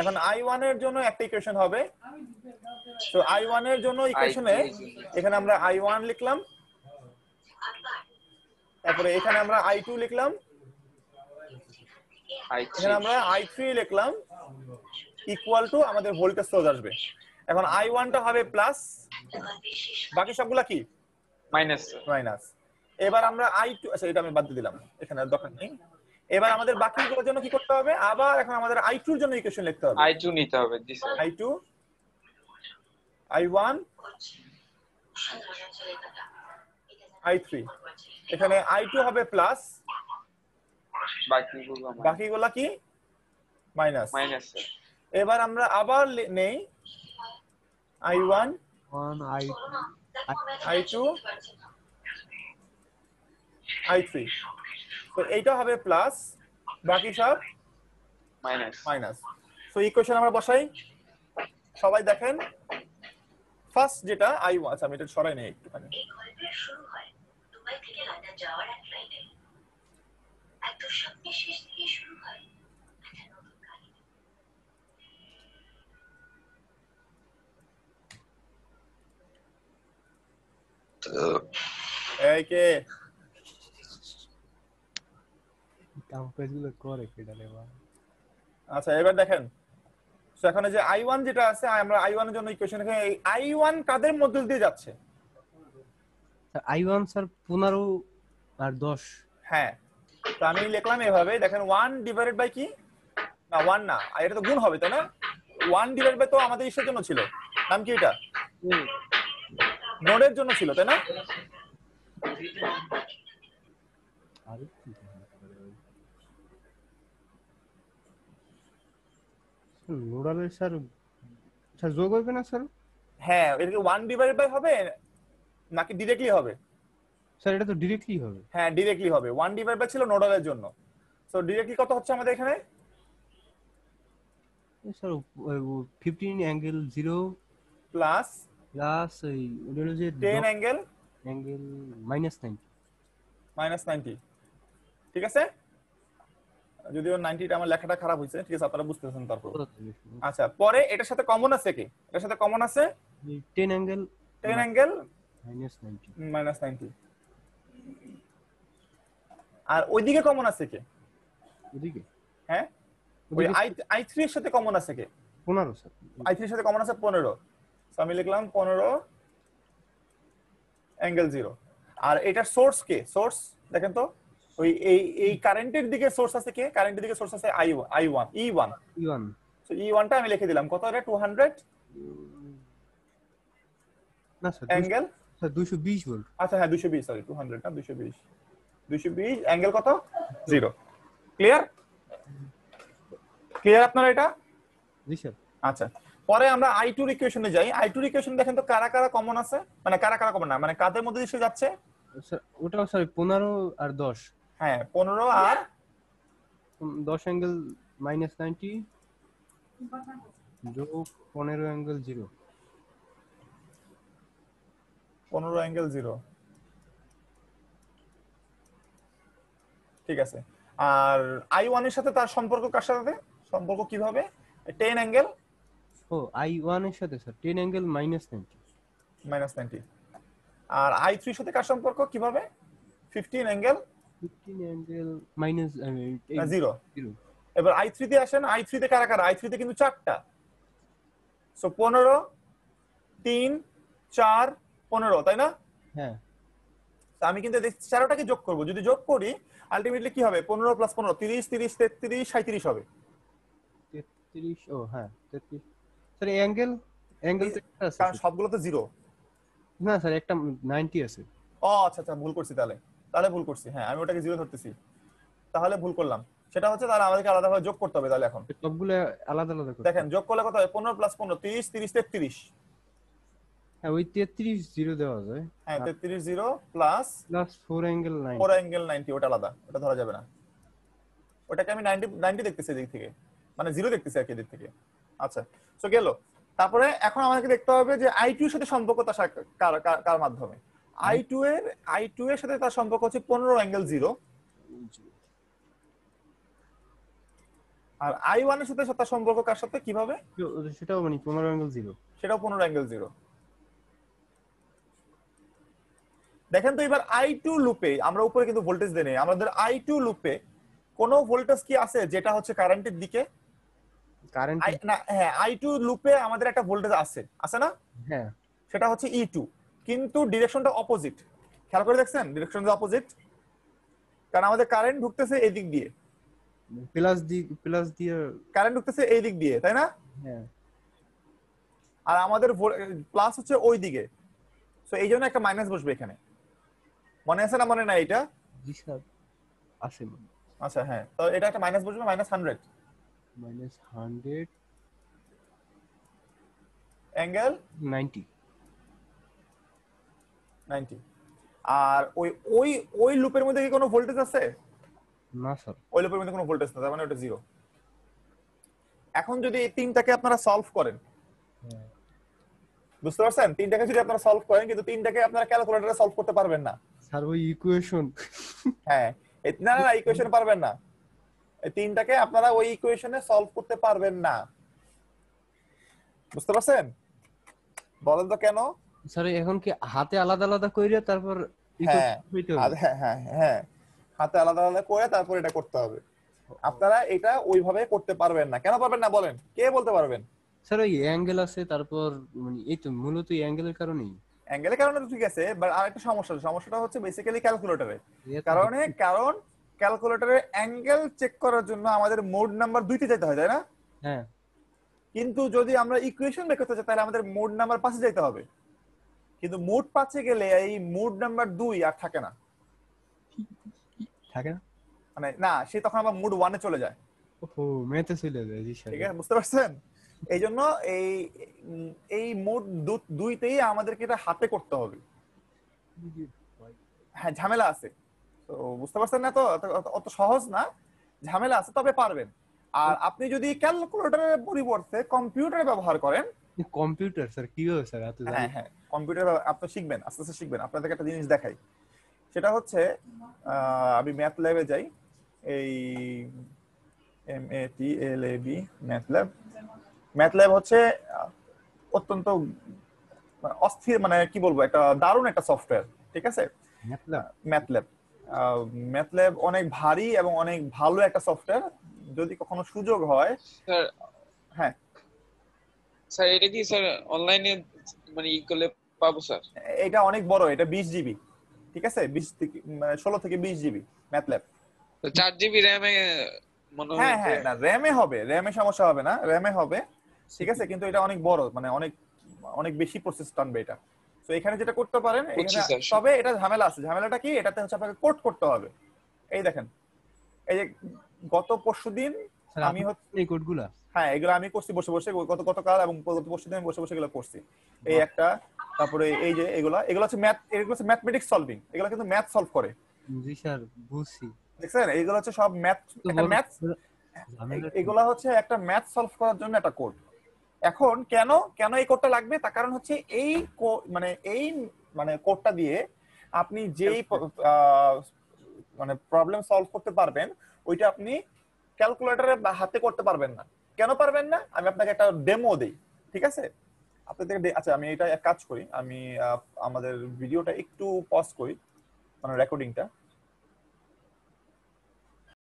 এখন I1 এর জন্য একটা ইকুয়েশন হবে। তো I1 এর জন্য ইকুয়েশনে এখানে আমরা I1 লিখলাম, তারপরে এখানে আমরা I2 লিখলাম, এখানে আমরা I3 লিখলাম, ইকুয়াল টু আমাদের ভোল্টেজ সোর্স আসবে। এখন I1 টা হবে প্লাস, বাকি সবগুলা কি মাইনাস। এবার আমরা I2, আচ্ছা এটা আমি বাদ দিয়ে দিলাম, এখানে আর দরকার নেই। এবার আমাদের বাকিগুলোর জন্য কি করতে হবে, আবার এখন আমাদের I2 এর জন্য ইকুয়েশন লিখতে হবে। I2 নিতে হবে, জি স্যার। I2, I1, I3। এখানে I2 হবে প্লাস, বাকিগুলা কি মাইনাস। এবার আমরা আবার নেই I1, I2, I3। তো এইটা হবে প্লাস, বাকি সব মাইনাস। সো ইকুয়েশন আমরা বসাই, সবাই দেখেন। ফার্স্ট যেটা I1, আচ্ছা আমি এটা সরাই নেই একটুখানি। শুরু হয় দুবাই থেকে লন্ডন যাওয়ার এক ফ্লাইটে। একদম স্বপ্নের শেষ থেকে শুরু হয় একটা নতুন কাহিনী। এই কে কাম কাজগুলো করে কেডা রে বাবা। আচ্ছা এবার দেখেন সো এখানে যে i1 যেটা আছে আমরা i1 এর জন্য ইকুয়েশন এখানে এই i1 কাদের মধ্য দিয়ে যাচ্ছে? স্যার i1 স্যার 15 আর 10। হ্যাঁ তো আমি লিখলাম এভাবে দেখেন 1 ডিভাইডেড বাই কি না 1 না আর এটা তো গুণ হবে তাই না 1 ডিভাইডেড বাই তো আমাদের ইসের জন্য ছিল নাম কি এটা নোডের জন্য ছিল তাই না আর কি নোডালের স্যার স্যার যোগ হবে না স্যার? হ্যাঁ এটা কি 1 ডিভাইডেড বাই হবে নাকি ডাইরেক্টলি হবে? স্যার এটা তো ডাইরেক্টলি হবে। হ্যাঁ ডাইরেক্টলি হবে 1 ডিভাইড বাই ছিল নোডালের জন্য সো ডাইরেক্টলি কত হচ্ছে আমাদের এখানে স্যার 15 অ্যাঙ্গেল 0 প্লাস প্লাস এই ওটা হলো যে 10 অ্যাঙ্গেল -90 ঠিক আছে যদিও 90 টা আমার লেখাটা খারাপ হয়েছে ঠিক আছে আপনারা বুঝতেছেন তারপর আচ্ছা পরে এটার সাথে কমন আছে কি এটার সাথে কমন আছে 10 অ্যাঙ্গেল -90 আর ওইদিকে কমন আছে কি ওদিকে হ্যাঁ ওই i3 এর সাথে কমন আছে কি 15 স্যার i3 এর সাথে কমন আছে 15 সো আমি লিখলাম 15 অ্যাঙ্গেল 0 আর এটার সোর্স কে সোর্স দেখেন তো ওই এই কারেন্টের দিকে সোর্স আছে কে কারেন্টের দিকে সোর্স আছে i1 e1 সো e1 টা আমি লিখে দিলাম কত এটা 200 না স্যার অ্যাঙ্গেল স্যার 220 ভোল্ট। আচ্ছা হ্যাঁ 220 সরি 200 না 220 অ্যাঙ্গেল কত 0 ক্লিয়ার আপনারা এটা জি স্যার। আচ্ছা পরে আমরা i2 এর ইকুয়েশনে যাই i2 এর ইকুয়েশন দেখেন তো কারা কারা কমন আছে মানে কারা কারা কমন না মানে কাদের মধ্যে দিয়ে যাচ্ছে স্যার ওটা স্যার 15 আর 10 হ্যাঁ 15 আর 10 অ্যাঙ্গেল -90 যোগ 15 অ্যাঙ্গেল 0 15 অ্যাঙ্গেল 0 ঠিক আছে আর i1 এর সাথে তার সম্পর্ক কার সাথে সম্পর্ক কিভাবে 10 অ্যাঙ্গেল ও i1 এর সাথে স্যার 10 অ্যাঙ্গেল -90 আর i3 এর সাথে কার সম্পর্ক কিভাবে 15 অ্যাঙ্গেল 15 অ্যাঙ্গেল -0 এবার i3 তে আসেন i3 তে কারা কারা i3 তে কিন্তু চারটা সো 15 3 4 15 তাই না হ্যাঁ তো আমি কিন্তু চারটাকে যোগ করব যদি যোগ করি আলটিমেটলি কি হবে 15 + 15 30 30 33 37 হবে 33 ও হ্যাঁ 33 স্যার অ্যাঙ্গেল তো একটা আছে কারণ সবগুলো তো 0 না স্যার একটা 90 আছে। ও আচ্ছা আচ্ছা ভুল করছি তাহলে ভুল করছি হ্যাঁ আমি ওটাকে 0 ধরতেছি তাহলে ভুল করলাম সেটা হচ্ছে তাহলে আমাদেরকে আলাদাভাবে যোগ করতে হবে তাহলে এখন সবগুলো আলাদা আলাদা করে দেখেন যোগ করলে কত হয় 15 + 15 30 30 33 হ্যাঁ ওই 33 0 দেওয়া যায় হ্যাঁ 33 0 প্লাস 4 অ্যাঙ্গেল 90 4 অ্যাঙ্গেল 90 ওটা আলাদা ওটা ধরা যাবে না ওটাকে আমি 90 দেখতেছি এদিক থেকে মানে 0 দেখতেছি আর কি এদিক থেকে আচ্ছা সো গেল তারপরে এখন আমাদেরকে দেখতে হবে যে i2 এর সাথে সম্পর্কটা কার মাধ্যমে i2 এর সাথে তার সম্পর্ক হচ্ছে 15 অ্যাঙ্গেল 0 আর i1 এর সাথে তার সম্পর্ক কার সাথে কিভাবে সেটাও মানে 15 অ্যাঙ্গেল 0 সেটাও 15 অ্যাঙ্গেল 0 দেখেন তো এবার i2 লুপে আমরা উপরে কিন্তু ভোল্টেজ দেই নাই আমাদের i2 লুপে কোন ভোল্টেজ কি আছে যেটা হচ্ছে কারেন্টের দিকে কারেন্ট না হ্যাঁ i2 লুপে আমাদের একটা ভোল্টেজ আছে না হ্যাঁ সেটা হচ্ছে e2 কিন্তু ডিরেকশনটা অপোজিট খেয়াল করে দেখছেন ডিরেকশনটা অপোজিট কারণ আমাদের কারেন্ট ঢুকতেছে এই দিক দিয়ে প্লাস দিয়ে কারেন্ট ঢুকতেছে এই দিক দিয়ে তাই না হ্যাঁ আর আমাদের প্লাস হচ্ছে ওই দিকে সো এই জন্য একটা মাইনাস বসবে এখানে মনে আছে না মনে নাই এটা জি স্যার আছে আচ্ছা হ্যাঁ তো এটা একটা মাইনাস বসবে -100 অ্যাঙ্গেল 90 আর ওই লুপের মধ্যে কি কোনো ভোল্টেজ আছে না স্যার ওই লুপের মধ্যে কোনো ভোল্টেজ না তার মানে ওটা 0 এখন যদি এই তিনটাকে আপনারা সলভ করেন বুঝতে পারছেন তিনটাকে যদি আপনারা সলভ করেন কিন্তু তিনটাকে আপনারা ক্যালকুলেটরে সলভ করতে পারবেন না স্যার ওই ইকুয়েশন হ্যাঁ না ইকুয়েশন পারবেন না এই তিনটাকে আপনারা ওই ইকুয়েশনে সলভ করতে পারবেন না বুঝতে পারছেন বলেন তো কেন স্যার এখন কি হাতে আলাদা আলাদা কইরা তারপর হ্যাঁ হইতে হবে। হ্যাঁ হ্যাঁ হ্যাঁ, হাতে আলাদা আলাদা করে তারপর এটা করতে হবে। আপনারা এটা ওইভাবে করতে পারবেন না। কেন পারবেন না বলেন, কে বলতে পারবেন? স্যার ওই অ্যাঙ্গেল আছে, তারপর মানে এই তো মূলত এই অ্যাঙ্গেলের কারণেই অ্যাঙ্গেলের কারণে তো ঠিক আছে, বাট আরেকটা সমস্যাটা হচ্ছে বেসিক্যালি ক্যালকুলেটরে। এ তো কারণ ক্যালকুলেটরে অ্যাঙ্গেল চেক করার জন্য আমাদের মোড নাম্বার 2তে যেতে হয়, তাই না? হ্যাঁ কিন্তু যদি আমরা ইকুয়েশন বের করতে চাই তাহলে আমাদের মোড নাম্বার 5 যেতে হবে। কিন্তু মোড 5 গেলে এই মোড নাম্বার 2 আর থাকে না, থাকে না। মানে না, সে তখন আবার মোড 1 এ চলে যায়। ওহো, মেতে চলে যায়। জি স্যার। ঠিক আছে, বুঝতে পারছেন? এই জন্য এই মোড 2তেই আমাদেরকে এটা হাতে করতে হবে। হ্যাঁ, ঝামেলা আছে তো, বুঝতে পারছেন না? তো অত সহজ না, ঝামেলা আছে, তবে পারবেন। আর আপনি যদি ক্যালকুলেটরের পরিবর্তে কম্পিউটার ব্যবহার করেন, কম্পিউটার স্যার কিভাবে স্যার এত জানেন? হ্যাঁ হ্যাঁ, কম্পিউটার আপনি শিখবেন, আস্তে আস্তে শিখবেন। আপনাদেরকে একটা জিনিস দেখাই, সেটা হচ্ছে আমি ম্যাথ ল্যাবে যাই, এই MATLAB ম্যাথ ল্যাব হচ্ছে অত্যন্ত অস্থির, মানে কি বলবো, একটা দারুণ একটা সফটওয়্যার। ঠিক আছে, ম্যাথ ল্যাব অনেক ভারী এবং অনেক ভালো একটা সফটওয়্যার। যদি কখনো সুযোগ হয়, স্যার হ্যাঁ স্যার এটা কি স্যার অনলাইনে মানে ই করলে পাবো স্যার? এটা অনেক বড়, এটা 20 জিবি। ঠিক আছে, 20 থেকে 16 থেকে 20 জিবি ম্যাথ ল্যাব। তো 4 জিবি র্যামে মনে হয় হ্যাঁ হ্যাঁ, না র্যামে হবে, র্যামে সমস্যা হবে না, র্যামে হবে। ঠিক আছে, কিন্তু এটা অনেক বড়, মানে অনেক অনেক বেশি প্রসেস টানবে এটা। তো এখানে যেটা করতে পারেন বুঝছি এখানে, স্যার। তবে এটা ঝামেলা আছে। ঝামেলাটা কি, এটাতে হচ্ছে আপনাকে কোড করতে হবে। এই দেখেন, এই যে গত পরশুদিন স্যার আমি এই কোডগুলা হ্যাঁ, এগুলো আমি করছি বসে বসে, গতকাল এবং গত পরশুদিন আমি বসে বসে এগুলো করছি। এই একটা, তারপরে এই যে এগুলো হচ্ছে ম্যাথ, এগুলো হচ্ছে ম্যাথমেটিক্স সলভিং, এগুলো কিন্তু ম্যাথ সলভ করে। জি স্যার বুঝছি। দেখছেন, এগুলো হচ্ছে সব ম্যাথ, তো একটা ম্যাথ, ঝামেলা এগুলা হচ্ছে একটা ম্যাথ সলভ করার জন্য একটা কোড। এখন কেন কেন এই কোডটা লাগবে, তার কারণ হচ্ছে মানে কোডটা দিয়ে আপনি যেই মানে প্রবলেম সলভ করতে পারবেন, ওইটা আপনি ক্যালকুলেটরে হাতে করতে পারবেন না। কেন পারবেন না, আমি আপনাকে একটা ডেমো দেই। ঠিক আছে, আপনাদের আচ্ছা, আমি এটা এক কাজ করি, আমি আমাদের ভিডিওটা একটু পজ করি, মানে রেকর্ডিংটা।